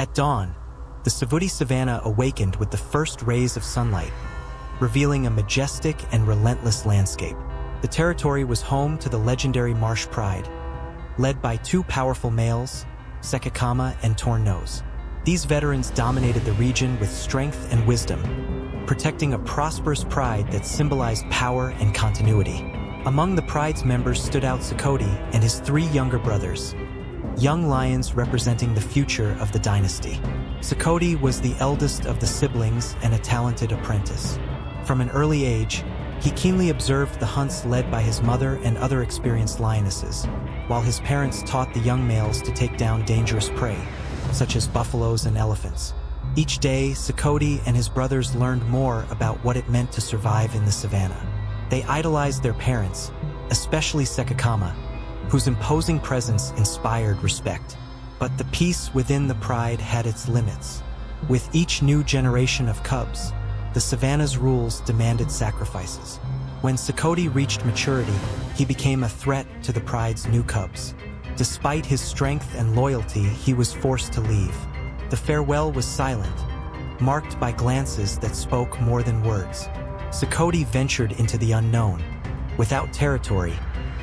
At dawn, the Savuti savanna awakened with the first rays of sunlight, revealing a majestic and relentless landscape. The territory was home to the legendary Marsh Pride, led by two powerful males, Sekekama and Torn Nose. These veterans dominated the region with strength and wisdom, protecting a prosperous pride that symbolized power and continuity. Among the pride's members stood out Sekoti and his three younger brothers, young lions representing the future of the dynasty. Sekoti was the eldest of the siblings and a talented apprentice. From an early age, he keenly observed the hunts led by his mother and other experienced lionesses, while his parents taught the young males to take down dangerous prey, such as buffaloes and elephants. Each day, Sekoti and his brothers learned more about what it meant to survive in the savannah. They idolized their parents, especially Sekekama, whose imposing presence inspired respect. But the peace within the pride had its limits. With each new generation of cubs, the savannah's rules demanded sacrifices. When Sekoti reached maturity, he became a threat to the pride's new cubs. Despite his strength and loyalty, he was forced to leave. The farewell was silent, marked by glances that spoke more than words. Sekoti ventured into the unknown, without territory,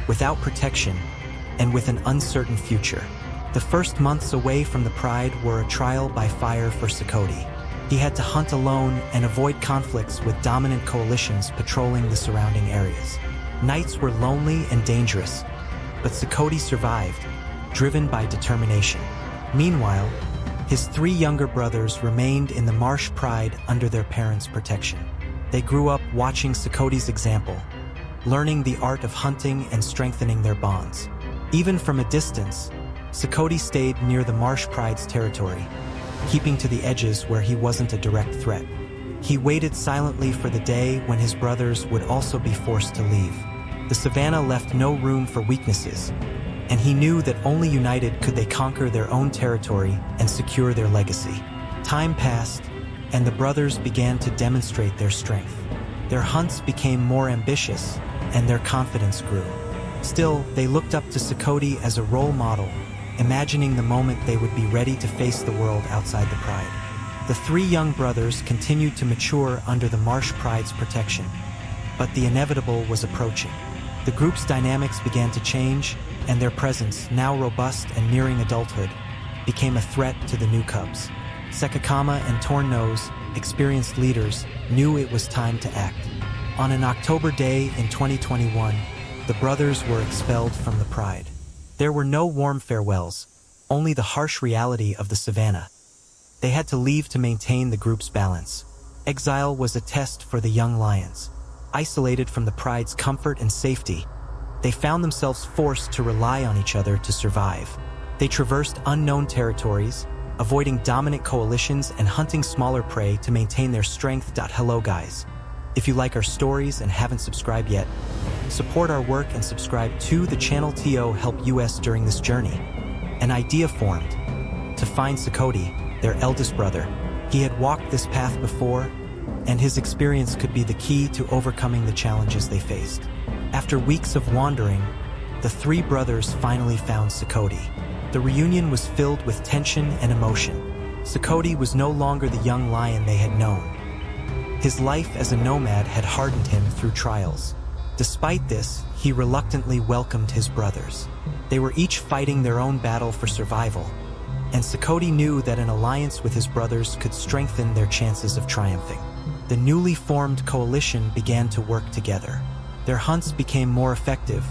without protection, and with an uncertain future. The first months away from the pride were a trial by fire for Sekoti. He had to hunt alone and avoid conflicts with dominant coalitions patrolling the surrounding areas. Nights were lonely and dangerous, but Sekoti survived, driven by determination. Meanwhile, his three younger brothers remained in the Marsh Pride under their parents' protection. They grew up watching Sekoti's example, learning the art of hunting and strengthening their bonds. Even from a distance, Sekoti stayed near the Marsh Pride's territory, keeping to the edges where he wasn't a direct threat. He waited silently for the day when his brothers would also be forced to leave. The savannah left no room for weaknesses, and he knew that only united could they conquer their own territory and secure their legacy. Time passed, and the brothers began to demonstrate their strength. Their hunts became more ambitious, and their confidence grew. Still, they looked up to Sekoti as a role model, imagining the moment they would be ready to face the world outside the pride. The three young brothers continued to mature under the Marsh Pride's protection, but the inevitable was approaching. The group's dynamics began to change, and their presence, now robust and nearing adulthood, became a threat to the new cubs. Sekekama and Torn Nose, experienced leaders, knew it was time to act. On an October day in 2021, the brothers were expelled from the pride. There were no warm farewells, only the harsh reality of the savannah. They had to leave to maintain the group's balance. Exile was a test for the young lions. Isolated from the pride's comfort and safety, they found themselves forced to rely on each other to survive. They traversed unknown territories, avoiding dominant coalitions and hunting smaller prey to maintain their strength. Hello guys. If you like our stories and haven't subscribed yet, support our work and subscribe to the channel to help us during this journey. An idea formed to find Sekoti, their eldest brother. He had walked this path before, and his experience could be the key to overcoming the challenges they faced. After weeks of wandering, the three brothers finally found Sekoti. The reunion was filled with tension and emotion. Sekoti was no longer the young lion they had known. His life as a nomad had hardened him through trials. Despite this, he reluctantly welcomed his brothers. They were each fighting their own battle for survival, and Sekoti knew that an alliance with his brothers could strengthen their chances of triumphing. The newly formed coalition began to work together. Their hunts became more effective,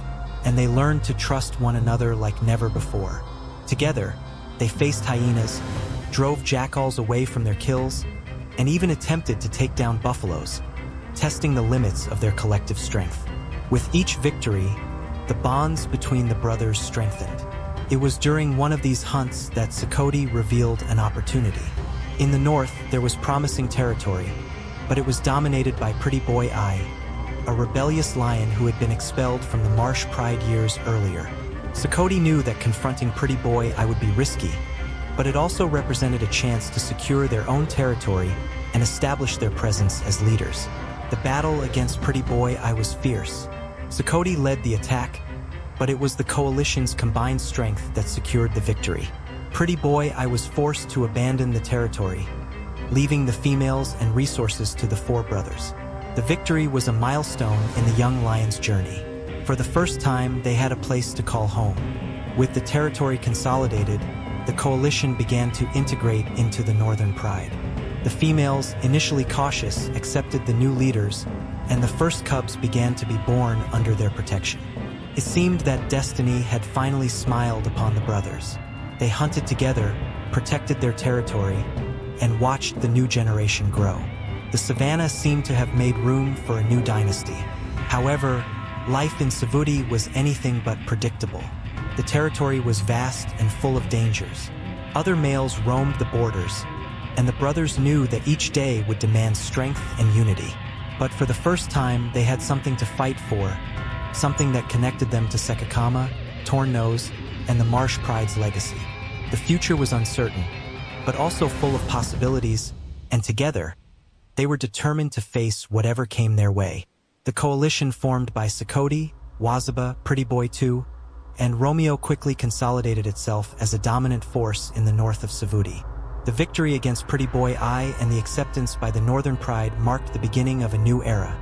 and they learned to trust one another like never before. Together, they faced hyenas, drove jackals away from their kills, and even attempted to take down buffaloes, testing the limits of their collective strength. With each victory, the bonds between the brothers strengthened. It was during one of these hunts that Sekoti revealed an opportunity. In the north, there was promising territory, but it was dominated by Pretty Boy Eye, a rebellious lion who had been expelled from the Marsh Pride years earlier. Sekoti knew that confronting Pretty Boy Eye would be risky, but it also represented a chance to secure their own territory and establish their presence as leaders. The battle against Pretty Boy Eye was fierce. Sekoti led the attack, but it was the coalition's combined strength that secured the victory. Pretty Boy I was forced to abandon the territory, leaving the females and resources to the four brothers. The victory was a milestone in the young lion's journey. For the first time, they had a place to call home. With the territory consolidated, the coalition began to integrate into the Northern Pride. The females, initially cautious, accepted the new leaders, and the first cubs began to be born under their protection. It seemed that destiny had finally smiled upon the brothers. They hunted together, protected their territory, and watched the new generation grow. The savannah seemed to have made room for a new dynasty. However, life in Savuti was anything but predictable. The territory was vast and full of dangers. Other males roamed the borders, and the brothers knew that each day would demand strength and unity. But for the first time, they had something to fight for, something that connected them to Sekekama, Torn Nose, and the Marsh Pride's legacy. The future was uncertain, but also full of possibilities, and together, they were determined to face whatever came their way. The coalition formed by Sekekama, Waziba, Pretty Boy 2, and Romeo quickly consolidated itself as a dominant force in the north of Savuti. The victory against Pretty Boy I and the acceptance by the Northern Pride marked the beginning of a new era.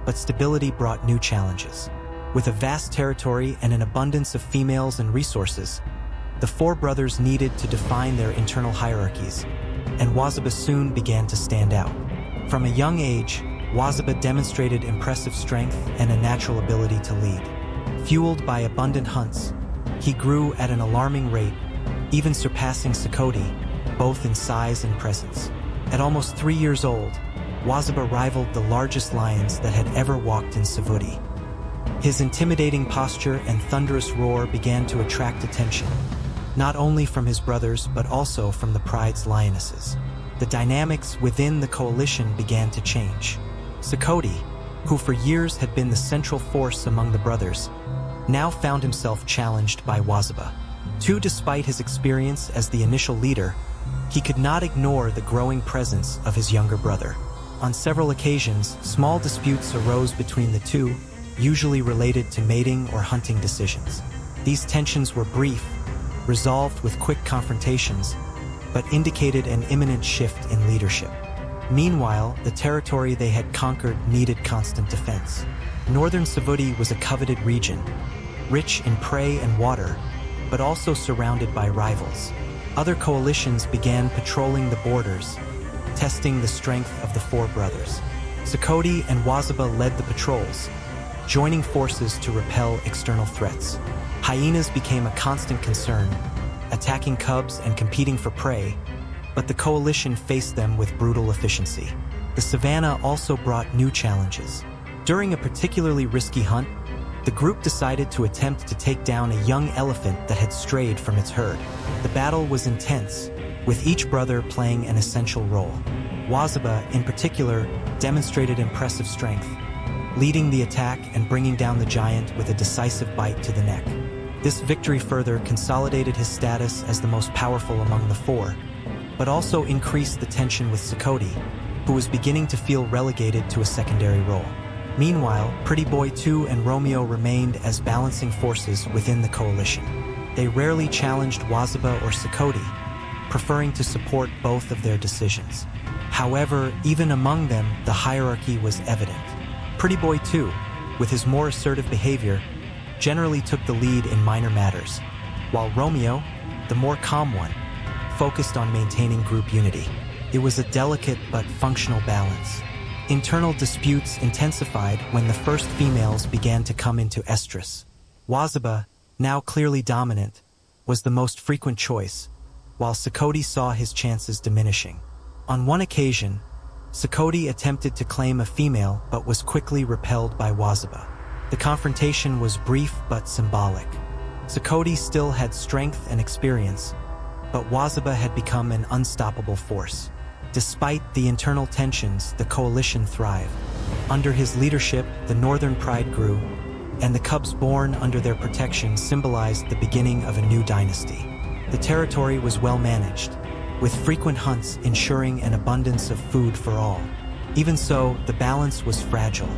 But stability brought new challenges. With a vast territory and an abundance of females and resources, the four brothers needed to define their internal hierarchies, and Waziba soon began to stand out. From a young age, Waziba demonstrated impressive strength and a natural ability to lead. Fueled by abundant hunts, he grew at an alarming rate, even surpassing Sekekama, both in size and presence. At almost 3 years old, Waziba rivaled the largest lions that had ever walked in Savuti. His intimidating posture and thunderous roar began to attract attention, not only from his brothers but also from the pride's lionesses. The dynamics within the coalition began to change. Sekekama, who for years had been the central force among the brothers, now found himself challenged by Waziba. Despite his experience as the initial leader, he could not ignore the growing presence of his younger brother. On several occasions, small disputes arose between the two, usually related to mating or hunting decisions. These tensions were brief, resolved with quick confrontations, but indicated an imminent shift in leadership. Meanwhile, the territory they had conquered needed constant defense. Northern Savuti was a coveted region, rich in prey and water, but also surrounded by rivals. Other coalitions began patrolling the borders, testing the strength of the four brothers. Sekekama and Waziba led the patrols, joining forces to repel external threats. Hyenas became a constant concern, attacking cubs and competing for prey, but the coalition faced them with brutal efficiency. The savannah also brought new challenges. During a particularly risky hunt, the group decided to attempt to take down a young elephant that had strayed from its herd. The battle was intense, with each brother playing an essential role. Waziba, in particular, demonstrated impressive strength, leading the attack and bringing down the giant with a decisive bite to the neck. This victory further consolidated his status as the most powerful among the four, but also increased the tension with Sekekama, who was beginning to feel relegated to a secondary role. Meanwhile, Pretty Boy 2 and Romeo remained as balancing forces within the coalition. They rarely challenged Waziba or Sekekama, preferring to support both of their decisions. However, even among them, the hierarchy was evident. Pretty Boy 2, with his more assertive behavior, generally took the lead in minor matters, while Romeo, the more calm one, focused on maintaining group unity. It was a delicate but functional balance. Internal disputes intensified when the first females began to come into estrus. Waziba, now clearly dominant, was the most frequent choice, while Sekekama saw his chances diminishing. On one occasion, Sekekama attempted to claim a female but was quickly repelled by Waziba. The confrontation was brief but symbolic. Sekekama still had strength and experience, but Waziba had become an unstoppable force. Despite the internal tensions, the coalition thrived. Under his leadership, the Northern Pride grew, and the cubs born under their protection symbolized the beginning of a new dynasty. The territory was well managed, with frequent hunts ensuring an abundance of food for all. Even so, the balance was fragile.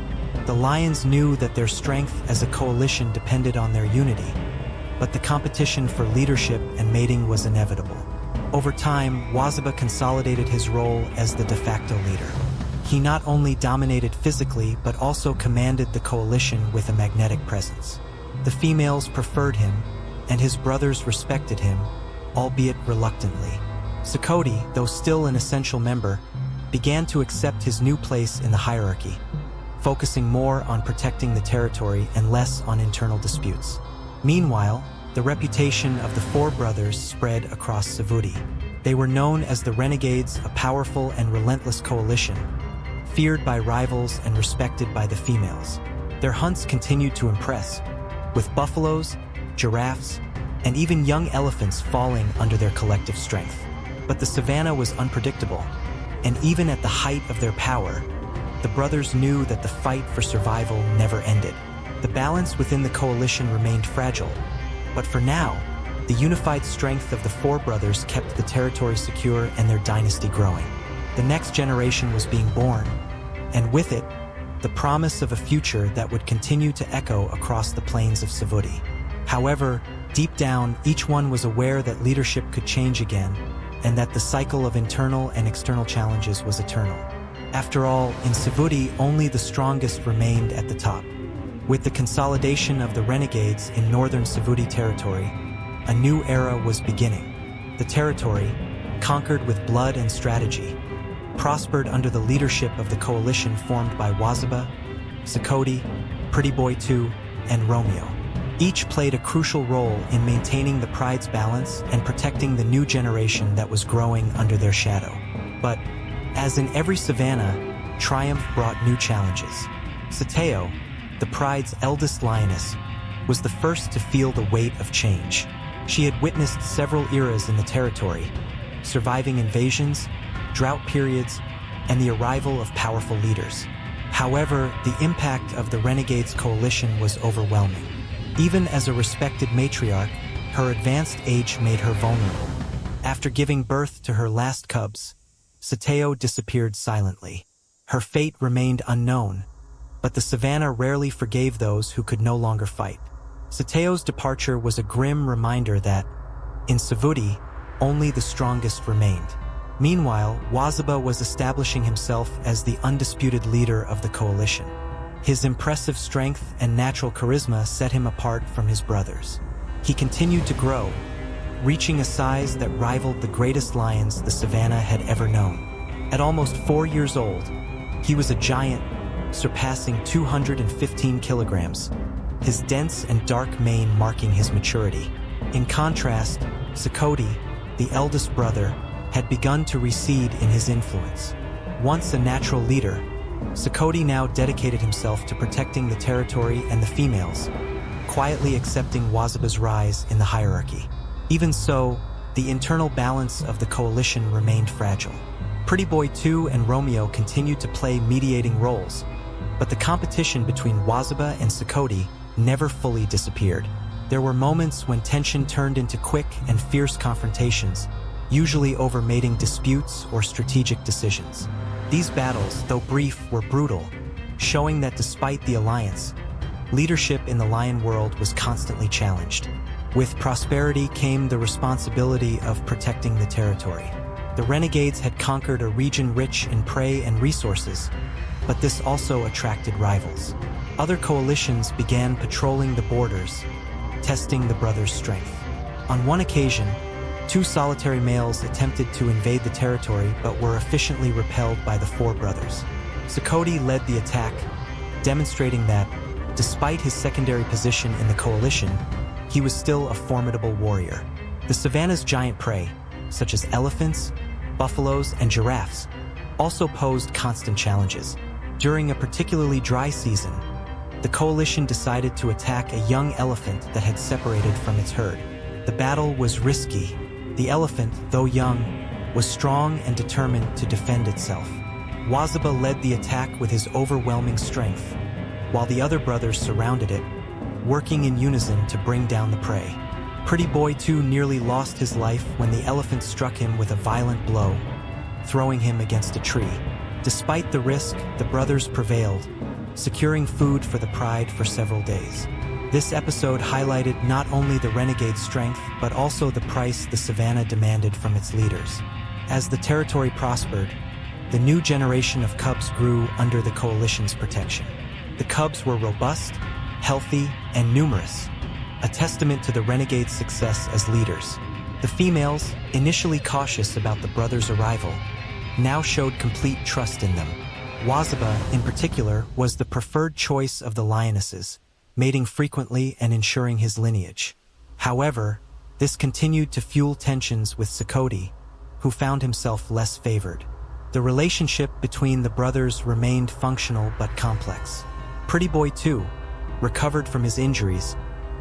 The lions knew that their strength as a coalition depended on their unity, but the competition for leadership and mating was inevitable. Over time, Waziba consolidated his role as the de facto leader. He not only dominated physically but also commanded the coalition with a magnetic presence. The females preferred him, and his brothers respected him, albeit reluctantly. Sekekama, though still an essential member, began to accept his new place in the hierarchy, focusing more on protecting the territory and less on internal disputes. Meanwhile, the reputation of the four brothers spread across Sevudi. They were known as the Renegades, a powerful and relentless coalition, feared by rivals and respected by the females. Their hunts continued to impress, with buffaloes, giraffes, and even young elephants falling under their collective strength. But the savannah was unpredictable, and even at the height of their power, the brothers knew that the fight for survival never ended. The balance within the coalition remained fragile, but for now, the unified strength of the four brothers kept the territory secure and their dynasty growing. The next generation was being born, and with it, the promise of a future that would continue to echo across the plains of Sevudi. However, deep down, each one was aware that leadership could change again, and that the cycle of internal and external challenges was eternal. After all, in Sevudi, only the strongest remained at the top. With the consolidation of the renegades in northern Sevudi territory, a new era was beginning. The territory, conquered with blood and strategy, prospered under the leadership of the coalition formed by Waziba, Sekekama, Pretty Boy 2, and Romeo. Each played a crucial role in maintaining the pride's balance and protecting the new generation that was growing under their shadow. But, as in every savannah, triumph brought new challenges. Sekekama, the pride's eldest lioness, was the first to feel the weight of change. She had witnessed several eras in the territory, surviving invasions, drought periods, and the arrival of powerful leaders. However, the impact of the Renegades' coalition was overwhelming. Even as a respected matriarch, her advanced age made her vulnerable. After giving birth to her last cubs, Sekekama disappeared silently. Her fate remained unknown, but the savannah rarely forgave those who could no longer fight. Sekekama's departure was a grim reminder that, in Sevudi, only the strongest remained. Meanwhile, Waziba was establishing himself as the undisputed leader of the coalition. His impressive strength and natural charisma set him apart from his brothers. He continued to grow, reaching a size that rivaled the greatest lions the savannah had ever known. At almost 4 years old, he was a giant, surpassing 215 kilograms, his dense and dark mane marking his maturity. In contrast, Sekekama, the eldest brother, had begun to recede in his influence. Once a natural leader, Sekekama now dedicated himself to protecting the territory and the females, quietly accepting Waziba's rise in the hierarchy. Even so, the internal balance of the coalition remained fragile. Pretty Boy 2 and Romeo continued to play mediating roles, but the competition between Waziba and Sekekama never fully disappeared. There were moments when tension turned into quick and fierce confrontations, usually over mating disputes or strategic decisions. These battles, though brief, were brutal, showing that despite the alliance, leadership in the lion world was constantly challenged. With prosperity came the responsibility of protecting the territory. The renegades had conquered a region rich in prey and resources, but this also attracted rivals. Other coalitions began patrolling the borders, testing the brothers' strength. On one occasion, 2 solitary males attempted to invade the territory but were efficiently repelled by the 4 brothers. Sekekama led the attack, demonstrating that, despite his secondary position in the coalition, he was still a formidable warrior. The savannah's giant prey, such as elephants, buffaloes, and giraffes, also posed constant challenges. During a particularly dry season, the coalition decided to attack a young elephant that had separated from its herd. The battle was risky. The elephant, though young, was strong and determined to defend itself. Waziba led the attack with his overwhelming strength, while the other brothers surrounded it, working in unison to bring down the prey. Pretty Boy 2 nearly lost his life when the elephant struck him with a violent blow, throwing him against a tree. Despite the risk, the brothers prevailed, securing food for the pride for several days. This episode highlighted not only the renegade strength, but also the price the savannah demanded from its leaders. As the territory prospered, the new generation of cubs grew under the coalition's protection. The cubs were robust, healthy, and numerous, a testament to the renegades' success as leaders. The females, initially cautious about the brothers' arrival, now showed complete trust in them. Waziba, in particular, was the preferred choice of the lionesses, mating frequently and ensuring his lineage. However, this continued to fuel tensions with Sekekama, who found himself less favored. The relationship between the brothers remained functional but complex. Pretty Boy, too, recovered from his injuries,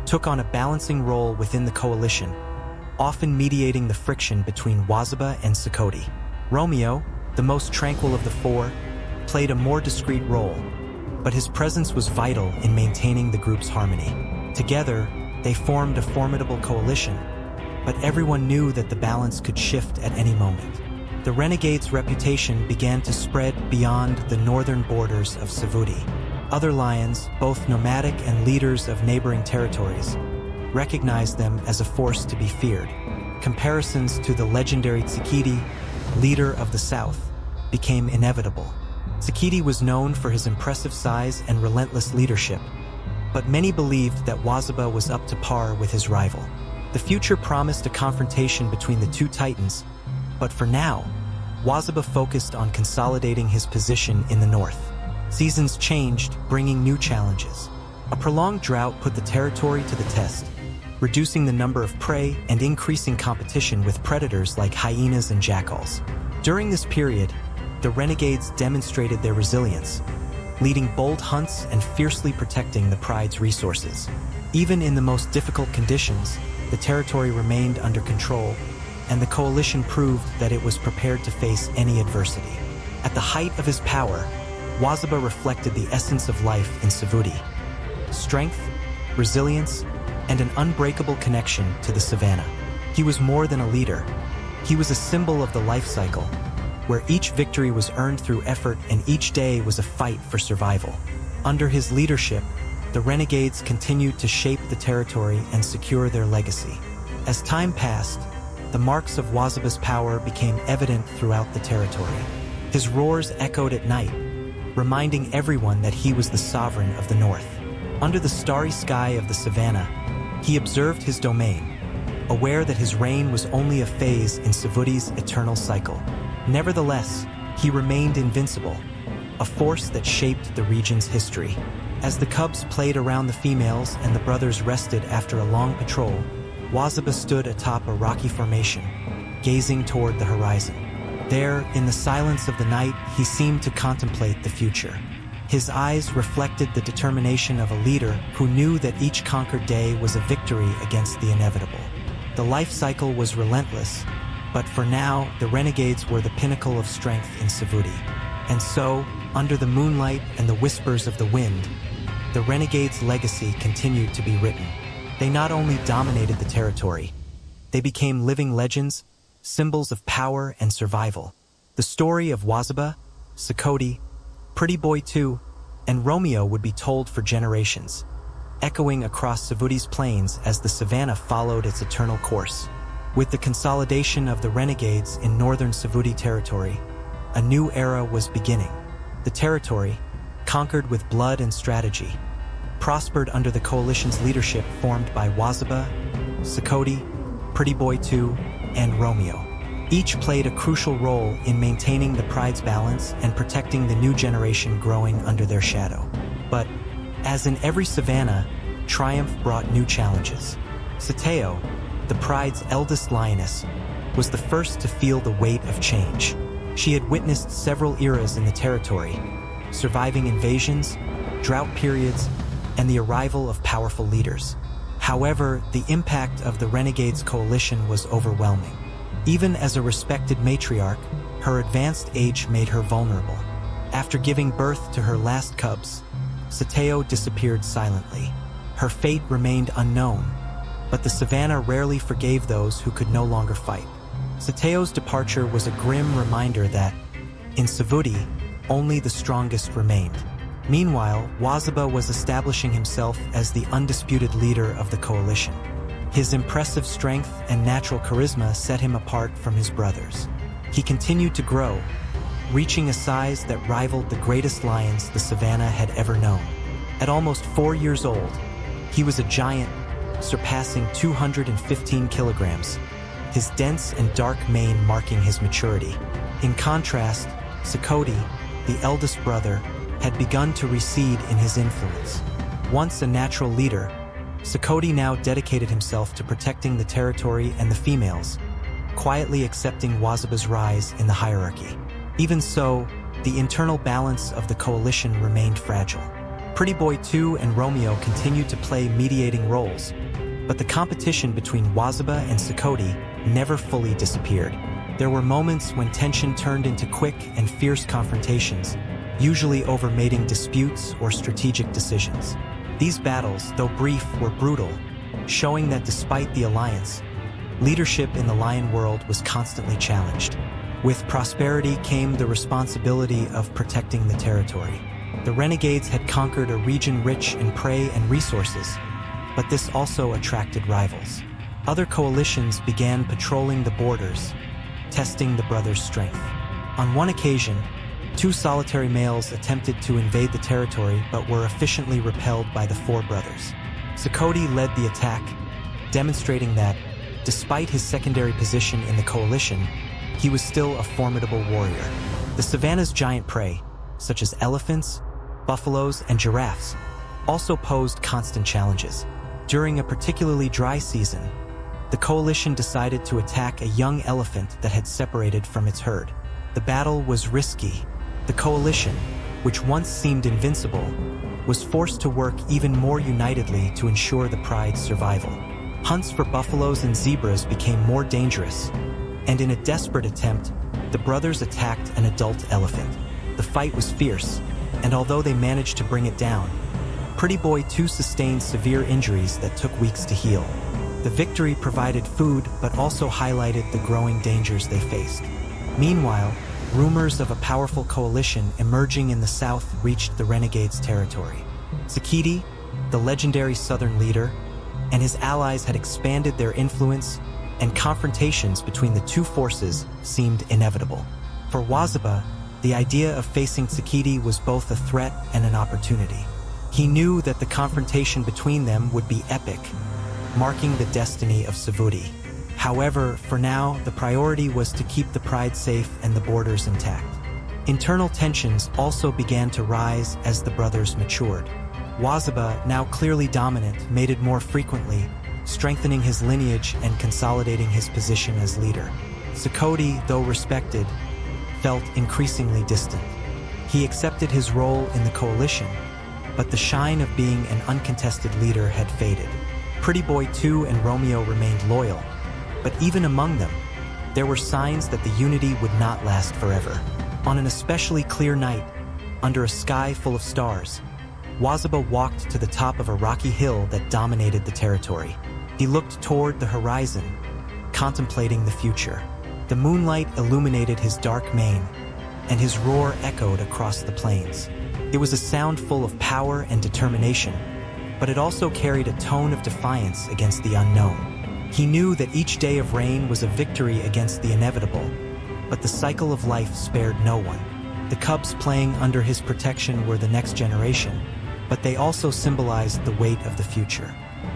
took on a balancing role within the coalition, often mediating the friction between Waziba and Sekekama. Romeo, the most tranquil of the four, played a more discreet role, but his presence was vital in maintaining the group's harmony. Together, they formed a formidable coalition, but everyone knew that the balance could shift at any moment. The renegades' reputation began to spread beyond the northern borders of Sevudi. Other lions, both nomadic and leaders of neighboring territories, recognized them as a force to be feared. Comparisons to the legendary Sekekama, leader of the south, became inevitable. Sekekama was known for his impressive size and relentless leadership, but many believed that Waziba was up to par with his rival. The future promised a confrontation between the two titans, but for now, Waziba focused on consolidating his position in the north. Seasons changed, bringing new challenges. A prolonged drought put the territory to the test, reducing the number of prey and increasing competition with predators like hyenas and jackals. During this period, the renegades demonstrated their resilience, leading bold hunts and fiercely protecting the pride's resources. Even in the most difficult conditions, the territory remained under control, and the coalition proved that it was prepared to face any adversity. At the height of his power, Waziba reflected the essence of life in Sevudi: strength, resilience, and an unbreakable connection to the savannah. He was more than a leader. He was a symbol of the life cycle, where each victory was earned through effort and each day was a fight for survival. Under his leadership, the renegades continued to shape the territory and secure their legacy. As time passed, the marks of Waziba's power became evident throughout the territory. His roars echoed at night, reminding everyone that he was the sovereign of the north. Under the starry sky of the savannah, he observed his domain, aware that his reign was only a phase in Sevudi's eternal cycle. Nevertheless, he remained invincible, a force that shaped the region's history. As the cubs played around the females and the brothers rested after a long patrol, Waziba stood atop a rocky formation, gazing toward the horizon. There, in the silence of the night, he seemed to contemplate the future. His eyes reflected the determination of a leader who knew that each conquered day was a victory against the inevitable. The life cycle was relentless, but for now, the renegades were the pinnacle of strength in Sevudi. And so, under the moonlight and the whispers of the wind, the renegades' legacy continued to be written. They not only dominated the territory, they became living legends, symbols of power and survival. The story of Waziba, Sekekama, Pretty Boy 2, and Romeo would be told for generations, echoing across Sevudi's plains as the savannah followed its eternal course. With the consolidation of the renegades in northern Sevudi territory, a new era was beginning. The territory, conquered with blood and strategy, prospered under the coalition's leadership formed by Waziba, Sekekama, Pretty Boy 2, and Romeo. Each played a crucial role in maintaining the pride's balance and protecting the new generation growing under their shadow. But, as in every savannah, triumph brought new challenges. Sekekama, the pride's eldest lioness, was the first to feel the weight of change. She had witnessed several eras in the territory, surviving invasions, drought periods, and the arrival of powerful leaders. However, the impact of the renegades' coalition was overwhelming. Even as a respected matriarch, her advanced age made her vulnerable. After giving birth to her last cubs, Sekekama disappeared silently. Her fate remained unknown, but the savannah rarely forgave those who could no longer fight. Sekekama's departure was a grim reminder that, in Sevudi, only the strongest remained. Meanwhile, Waziba was establishing himself as the undisputed leader of the coalition. His impressive strength and natural charisma set him apart from his brothers. He continued to grow, reaching a size that rivaled the greatest lions the savannah had ever known. At almost 4 years old, he was a giant, surpassing 215 kilograms, his dense and dark mane marking his maturity. In contrast, Sekekama, the eldest brother, had begun to recede in his influence. Once a natural leader, Sekekama now dedicated himself to protecting the territory and the females, quietly accepting Waziba's rise in the hierarchy. Even so, the internal balance of the coalition remained fragile. Pretty Boy 2 and Romeo continued to play mediating roles, but the competition between Waziba and Sekekama never fully disappeared. There were moments when tension turned into quick and fierce confrontations, usually over mating disputes or strategic decisions. These battles, though brief, were brutal, showing that despite the alliance, leadership in the lion world was constantly challenged. With prosperity came the responsibility of protecting the territory. The renegades had conquered a region rich in prey and resources, but this also attracted rivals. Other coalitions began patrolling the borders, testing the brothers' strength. On one occasion, 2 solitary males attempted to invade the territory but were efficiently repelled by the 4 brothers. Sekekama led the attack, demonstrating that, despite his secondary position in the coalition, he was still a formidable warrior. The savannah's giant prey, such as elephants, buffaloes, and giraffes, also posed constant challenges. During a particularly dry season, the coalition decided to attack a young elephant that had separated from its herd. The battle was risky. The coalition, which once seemed invincible, was forced to work even more unitedly to ensure the pride's survival. Hunts for buffaloes and zebras became more dangerous, and in a desperate attempt, the brothers attacked an adult elephant. The fight was fierce, and although they managed to bring it down, Pretty Boy 2 sustained severe injuries that took weeks to heal. The victory provided food but also highlighted the growing dangers they faced. Meanwhile, rumors of a powerful coalition emerging in the south reached the renegades' territory. Sekekama, the legendary southern leader, and his allies had expanded their influence, and confrontations between the 2 forces seemed inevitable. For Waziba, the idea of facing Sekekama was both a threat and an opportunity. He knew that the confrontation between them would be epic, marking the destiny of Sevudi. However, for now, the priority was to keep the pride safe and the borders intact. Internal tensions also began to rise as the brothers matured. Waziba, now clearly dominant, mated more frequently, strengthening his lineage and consolidating his position as leader. Sekekama, though respected, felt increasingly distant. He accepted his role in the coalition, but the shine of being an uncontested leader had faded. Pretty Boy 2 and Romeo remained loyal, but even among them, there were signs that the unity would not last forever. On an especially clear night, under a sky full of stars, Waziba walked to the top of a rocky hill that dominated the territory. He looked toward the horizon, contemplating the future. The moonlight illuminated his dark mane, and his roar echoed across the plains. It was a sound full of power and determination, but it also carried a tone of defiance against the unknown. He knew that each day of rain was a victory against the inevitable, but the cycle of life spared no one. The cubs playing under his protection were the next generation, but they also symbolized the weight of the future.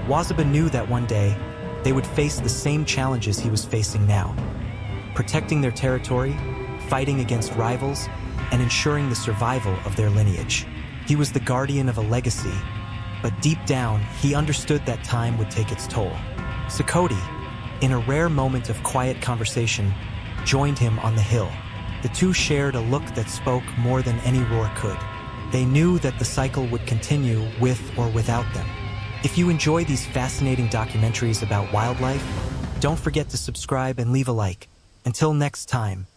Waziba knew that one day, they would face the same challenges he was facing now. Protecting their territory, fighting against rivals, and ensuring the survival of their lineage. He was the guardian of a legacy, but deep down, he understood that time would take its toll. Sekekama, in a rare moment of quiet conversation, joined him on the hill. The two shared a look that spoke more than any roar could. They knew that the cycle would continue with or without them. If you enjoy these fascinating documentaries about wildlife, don't forget to subscribe and leave a like. Until next time.